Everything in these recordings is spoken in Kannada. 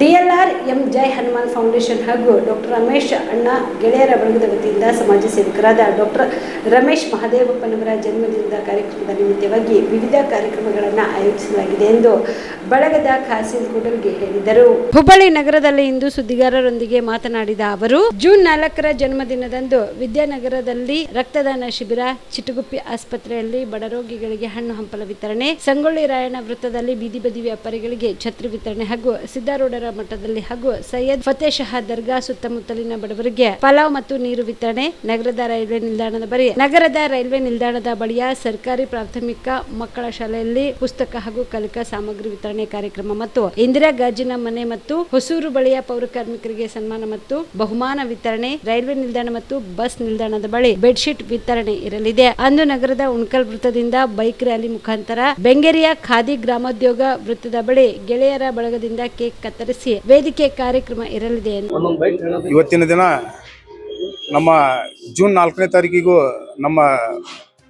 DLR ಎಂ ಜೈ ಹನುಮಾನ್ ಫೌಂಡೇಶನ್ ಹಾಗೂ ಡಾಕ್ಟರ್ ರಮೇಶ್ ಅಣ್ಣ ಗೆಳೆಯರ ಬಳಗದ ವತಿಯಿಂದ ಸಮಾಜ ಸೇವಕರಾದ ಡಾಕ್ಟರ್ ರಮೇಶ್ ಮಹದೇವಪ್ಪನವರ ಜನ್ಮದಿನದ ಕಾರ್ಯಕ್ರಮದ ನಿಮಿತ್ತವಾಗಿ ವಿವಿಧ ಕಾರ್ಯಕ್ರಮಗಳನ್ನು ಆಯೋಜಿಸಲಾಗಿದೆ ಎಂದು ಬಳಗದ ಖಾಸಿಂ ಕೂಡಲ್ಗೆ ಹೇಳಿದರು. ಹುಬ್ಬಳ್ಳಿ ನಗರದಲ್ಲಿ ಇಂದು ಸುದ್ದಿಗಾರರೊಂದಿಗೆ ಮಾತನಾಡಿದ ಅವರು, ಜೂನ್ 4ರ ಜನ್ಮದಿನದಂದು ವಿದ್ಯಾನಗರದಲ್ಲಿ ರಕ್ತದಾನ ಶಿಬಿರ, ಚಿಟಗುಪ್ಪಿ ಆಸ್ಪತ್ರೆಯಲ್ಲಿ ಬಡರೋಗಿಗಳಿಗೆ ಹಣ್ಣು ಹಂಪಲ ವಿತರಣೆ, ಸಂಗೊಳ್ಳಿ ರಾಯಣ್ಣ ವೃತ್ತದಲ್ಲಿ ಬೀದಿ ಬದಿ ವ್ಯಾಪಾರಿಗಳಿಗೆ ಛತ್ರಿ ವಿತರಣೆ ಹಾಗೂ ಸಿದ್ದಾರೂಢರ ಮಠದಲ್ಲಿ ಹಾಗೂ ಸೈಯದ್ ಫತೇ ಶಹಾ ದರ್ಗಾ ಸುತ್ತಮುತ್ತಲಿನ ಬಡವರಿಗೆ ಪಲಾವ್ ಮತ್ತು ನೀರು ವಿತರಣೆ, ನಗರದ ರೈಲ್ವೆ ನಿಲ್ದಾಣದ ಬಳಿಯ ಸರ್ಕಾರಿ ಪ್ರಾಥಮಿಕ ಮಕ್ಕಳ ಶಾಲೆಯಲ್ಲಿ ಪುಸ್ತಕ ಹಾಗೂ ಕಲಿಕಾ ಸಾಮಗ್ರಿ ವಿತರಣೆ ಕಾರ್ಯಕ್ರಮ ಮತ್ತು ಇಂದಿರಾ ಗಾಜಿನ ಮನೆ ಮತ್ತು ಹೊಸೂರು ಬಳಿಯ ಪೌರ ಕಾರ್ಮಿಕರಿಗೆ ಸನ್ಮಾನ ಮತ್ತು ಬಹುಮಾನ ವಿತರಣೆ, ರೈಲ್ವೆ ನಿಲ್ದಾಣ ಮತ್ತು ಬಸ್ ನಿಲ್ದಾಣದ ಬಳಿ ಬೆಡ್ಶೀಟ್ ವಿತರಣೆ ಇರಲಿದೆ. ಅಂದು ನಗರದ ಉಣ್ಕಲ್ ವೃತ್ತದಿಂದ ಬೈಕ್ ರ್ಯಾಲಿ ಮುಖಾಂತರ ಬೆಂಗೇರಿಯ ಖಾದಿ ಗ್ರಾಮೋದ್ಯೋಗ ವೃತ್ತದ ಬಳಿ ಗೆಳೆಯರ ಬಳಗದಿಂದ ಕೇಕ್ ಕತ್ತರಿಸಿ ವೇದಿಕೆ ಕಾರ್ಯಕ್ರಮ ಇರಲಿದೆ. ಇವತ್ತಿನ ದಿನ ನಮ್ಮ ಜೂನ್ 4ನೇ ತಾರೀಕಿಗೂ ನಮ್ಮ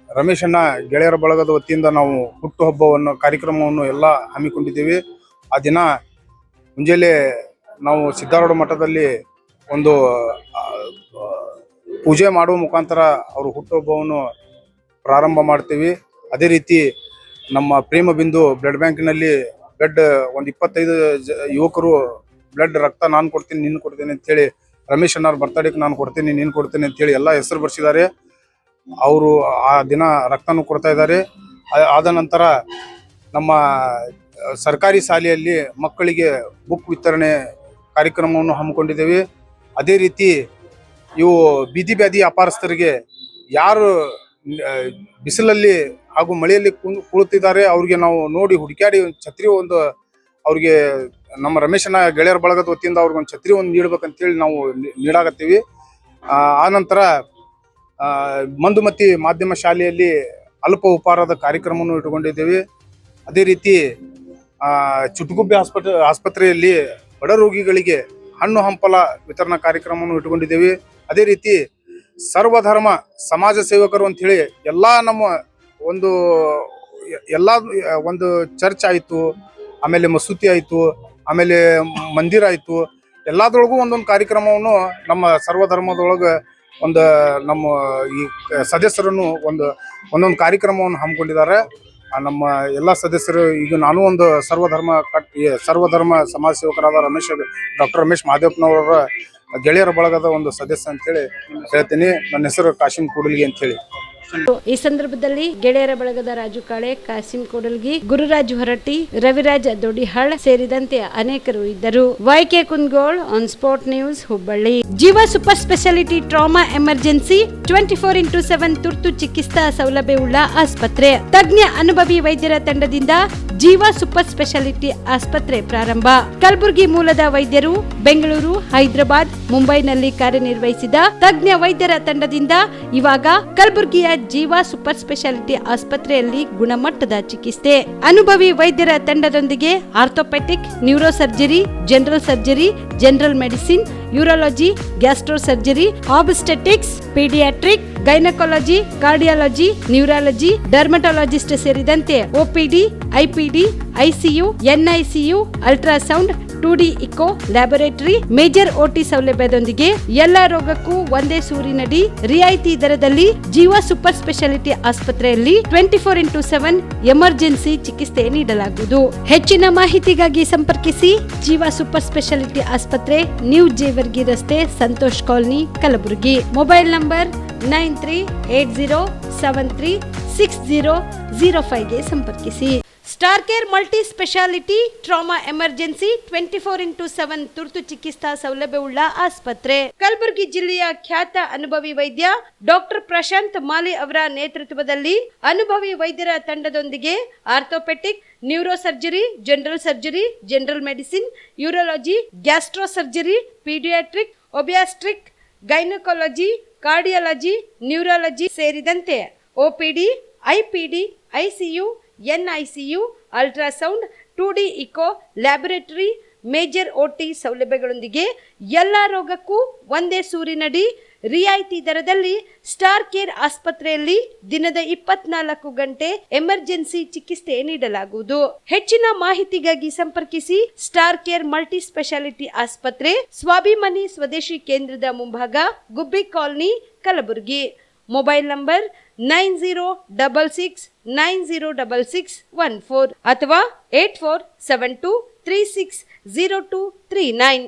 ರಮೇಶ್ ಅಣ್ಣ ಗೆಳೆಯರ ಬಳಗದ ವತಿಯಿಂದ ನಾವು ಹುಟ್ಟುಹಬ್ಬವನ್ನು ಕಾರ್ಯಕ್ರಮವನ್ನು ಎಲ್ಲ ಹಮ್ಮಿಕೊಂಡಿದ್ದೇವೆ. ಆ ದಿನ ಮುಂಜಾನೆ ನಾವು ಸಿದ್ದಾರೂಢ ಮಠದಲ್ಲಿ ಒಂದು ಪೂಜೆ ಮಾಡುವ ಮುಖಾಂತರ ಅವರು ಹುಟ್ಟುಹಬ್ಬವನ್ನು ಪ್ರಾರಂಭ ಮಾಡ್ತೀವಿ. ಅದೇ ರೀತಿ ನಮ್ಮ ಪ್ರೇಮ ಬಿಂದು ಬ್ಲಡ್ ಬ್ಯಾಂಕ್ನಲ್ಲಿ ಬ್ಲಡ್ ಒಂದು 25 ಯುವಕರು ಬ್ಲಡ್ ರಕ್ತ ನಾನು ಕೊಡ್ತೀನಿ ನೀನು ಕೊಡ್ತೀನಿ ಅಂತೇಳಿ ರಮೇಶ್ ಅಣ್ಣವ್ರ ಬರ್ತಡೇಗೆ ನಾನು ಕೊಡ್ತೀನಿ ನೀನು ಕೊಡ್ತೀನಿ ಅಂತೇಳಿ ಎಲ್ಲ ಹೆಸರು ಬರ್ಸಿದ್ದಾರೆ. ಅವರು ಆ ದಿನ ರಕ್ತನೂ ಕೊಡ್ತಾ ಇದ್ದಾರೆ. ಆದ ನಂತರ ನಮ್ಮ ಸರ್ಕಾರಿ ಶಾಲೆಯಲ್ಲಿ ಮಕ್ಕಳಿಗೆ ಬುಕ್ ವಿತರಣೆ ಕಾರ್ಯಕ್ರಮವನ್ನು ಹಮ್ಮಿಕೊಂಡಿದ್ದೇವೆ. ಅದೇ ರೀತಿ ಇವು ಬೀದಿ ವ್ಯಾಪಾರಸ್ಥರಿಗೆ ಯಾರು ಬಿಸಿಲಲ್ಲಿ ಹಾಗೂ ಮಳೆಯಲ್ಲಿ ಕುಳಿತಿದ್ದಾರೆ ಅವ್ರಿಗೆ ನಾವು ನೋಡಿ ಹುಡುಕ್ಯಾಡಿ ಛತ್ರಿ ಒಂದು ಅವ್ರಿಗೆ ನಮ್ಮ ರಮೇಶನ ಗೆಳೆಯರ ಬಳಗದ ವತಿಯಿಂದ ಅವ್ರಿಗೊಂದು ಛತ್ರಿ ಒಂದು ನೀಡ್ಬೇಕಂತೇಳಿ ನಾವು ನೀಡಾಕತ್ತೀವಿ. ಆನಂತರ ಮಂದುಮತಿ ಮಾಧ್ಯಮ ಶಾಲೆಯಲ್ಲಿ ಅಲ್ಪ ಉಪಹಾರದ ಕಾರ್ಯಕ್ರಮವನ್ನು ಇಟ್ಟುಕೊಂಡಿದ್ದೇವೆ. ಅದೇ ರೀತಿ ಚಿಟಗುಪ್ಪಿ ಆಸ್ಪತ್ರೆಯಲ್ಲಿ ಬಡ ರೋಗಿಗಳಿಗೆ ಹಣ್ಣು ಹಂಪಲ ವಿತರಣಾ ಕಾರ್ಯಕ್ರಮವನ್ನು ಇಟ್ಟುಕೊಂಡಿದ್ದೇವೆ. ಅದೇ ರೀತಿ ಸರ್ವಧರ್ಮ ಸಮಾಜ ಸೇವಕರು ಅಂತ ಹೇಳಿ ನಮ್ಮ ಒಂದು ಚರ್ಚ್ ಆಯಿತು, ಆಮೇಲೆ ಮಸೂತಿ ಆಯಿತು, ಆಮೇಲೆ ಮಂದಿರ ಆಯಿತು, ಎಲ್ಲದರೊಳಗೂ ಒಂದೊಂದು ಕಾರ್ಯಕ್ರಮವನ್ನು ನಮ್ಮ ಸರ್ವಧರ್ಮದೊಳಗೆ ನಮ್ಮ ಈ ಸದಸ್ಯರನ್ನು ಒಂದೊಂದು ಕಾರ್ಯಕ್ರಮವನ್ನು ಹಮ್ಮಿಕೊಂಡಿದ್ದಾರೆ. ನಮ್ಮ ಎಲ್ಲ ಸದಸ್ಯರು ಈಗ ನಾನು ಒಂದು ಸರ್ವಧರ್ಮ ಸಮಾಜ ಸೇವಕರಾದ ಡಾಕ್ಟರ್ ರಮೇಶ್ ಮಹದೇವಪ್ಪನವರ ಗೆಳೆಯರ ಬಳಗದ ಒಂದು ಸದಸ್ಯ ಅಂತೇಳಿ ಹೇಳ್ತೀನಿ. ನನ್ನ ಹೆಸರು ಕಾಶಿಂ ಕೂಡಲ್ಗಿ ಅಂತ ಹೇಳಿ. ಈ ಸಂದರ್ಭದಲ್ಲಿ ಗೆಳೆಯರ ಬಳಗದ ರಾಜು ಕಾಳೆ, ಕಾಸಿಂ ಕೂಡಲ್ಗಿ, ಗುರುರಾಜ್ ಹೊರಟ್ಟಿ, ರವಿರಾಜ್ ದೊಡ್ಡಿಹಾಳ್ ಸೇರಿದಂತೆ ಅನೇಕರು ಇದ್ದರು. YK Kundgol, on spot news, Hubballi. ಜೀವ super speciality trauma emergency 24x7 ತುರ್ತು ಚಿಕಿತ್ಸಾ ಸೌಲಭ್ಯವುಳ್ಳ ಆಸ್ಪತ್ರೆ. ತಜ್ಞ ಅನುಭವಿ ವೈದ್ಯರ ತಂಡದಿಂದ ಜೀವ ಸೂಪರ್ ಸ್ಪೆಷಾಲಿಟಿ ಆಸ್ಪತ್ರೆ ಪ್ರಾರಂಭ. ಕಲಬುರಗಿ ಮೂಲದ ವೈದ್ಯರು ಬೆಂಗಳೂರು, ಹೈದರಾಬಾದ್, ಮುಂಬೈನಲ್ಲಿ ಕಾರ್ಯನಿರ್ವಹಿಸಿದ ತಜ್ಞ ವೈದ್ಯರ ತಂಡದಿಂದ ಇವಾಗ ಕಲಬುರಗಿಯ ಜೀವ ಸೂಪರ್ ಸ್ಪೆಷಾಲಿಟಿ ಆಸ್ಪತ್ರೆಯಲ್ಲಿ ಗುಣಮಟ್ಟದ ಚಿಕಿತ್ಸೆ. ಅನುಭವಿ ವೈದ್ಯರ ತಂಡದೊಂದಿಗೆ orthopaedic, neuro surgery, general surgery, general medicine, urology, gastro surgery, obstetrics, paediatric, gynaecology, cardiology, neurology, dermatologist ಸೇರಿದಂತೆ OPD, IPD, ICU, NICU, ultrasound, 2D echo, laboratory, major OT ಸೌಲಭ್ಯದೊಂದಿಗೆ ಎಲ್ಲ ರೋಗಕ್ಕೂ ಒಂದೇ ಸೂರಿನಡಿ ರಿಯಾಯಿತಿ ದರದಲ್ಲಿ ಜೀವ ಸೂಪರ್ ಸ್ಪೆಷಾಲಿಟಿ ಆಸ್ಪತ್ರೆಯಲ್ಲಿ 24x7 ಎಮರ್ಜೆನ್ಸಿ ಚಿಕಿತ್ಸೆ ನೀಡಲಾಗುವುದು. ಹೆಚ್ಚಿನ ಮಾಹಿತಿಗಾಗಿ ಸಂಪರ್ಕಿಸಿ ಜೀವ ಸೂಪರ್ ಸ್ಪೆಷಾಲಿಟಿ ಆಸ್ಪತ್ರೆ, ನ್ಯೂ ಜೇವರ್ಗಿ ರಸ್ತೆ, Santosh colony, Kalaburagi. Mobile number 9380736005 ಗೆ ಸಂಪರ್ಕಿಸಿ. Star care multi speciality trauma emergency 24x7 ತುರ್ತು ಚಿಕಿತ್ಸಾ ಸೌಲಭ್ಯವುಳ್ಳ ಆಸ್ಪತ್ರೆ. ಕಲಬುರಗಿ ಜಿಲ್ಲೆಯ ಖ್ಯಾತ ಅನುಭವಿ ವೈದ್ಯ ಡಾಕ್ಟರ್ ಪ್ರಶಾಂತ್ ಮಾಲಿ ಅವರ ನೇತೃತ್ವದಲ್ಲಿ ಅನುಭವಿ ವೈದ್ಯರ ತಂಡದೊಂದಿಗೆ orthopaedic, neuro surgery, general surgery, general medicine, urology, gastro surgery, paediatric, obstetric, gynaecology, cardiology, neurology ಸೇರಿದಂತೆ OPD, IPD, ICU, NICU, ultrasound, 2D echo, laboratory, major OT ಸೌಲಭ್ಯಗಳೊಂದಿಗೆ ಎಲ್ಲ ರೋಗಕ್ಕೂ ಒಂದೇ ಸೂರಿನಡಿ ರಿಯಾಯಿತಿ ದರದಲ್ಲಿ ಸ್ಟಾರ್ ಕೇರ್ ಆಸ್ಪತ್ರೆಯಲ್ಲಿ ದಿನದ 24 ಗಂಟೆ ಎಮರ್ಜೆನ್ಸಿ ಚಿಕಿತ್ಸೆ ನೀಡಲಾಗುವುದು. ಹೆಚ್ಚಿನ ಮಾಹಿತಿಗಾಗಿ ಸಂಪರ್ಕಿಸಿ ಸ್ಟಾರ್ ಕೇರ್ ಮಲ್ಟಿ ಸ್ಪೆಷಾಲಿಟಿ ಆಸ್ಪತ್ರೆ, ಸ್ವಾಭಿಮಾನಿ ಸ್ವದೇಶಿ ಕೇಂದ್ರದ ಮುಂಭಾಗ, ಗುಬ್ಬಿ ಕಾಲನಿ, ಕಲಬುರಗಿ. ಮೊಬೈಲ್ ನಂಬರ್ 9066906614 ಅಥವಾ 8472360239.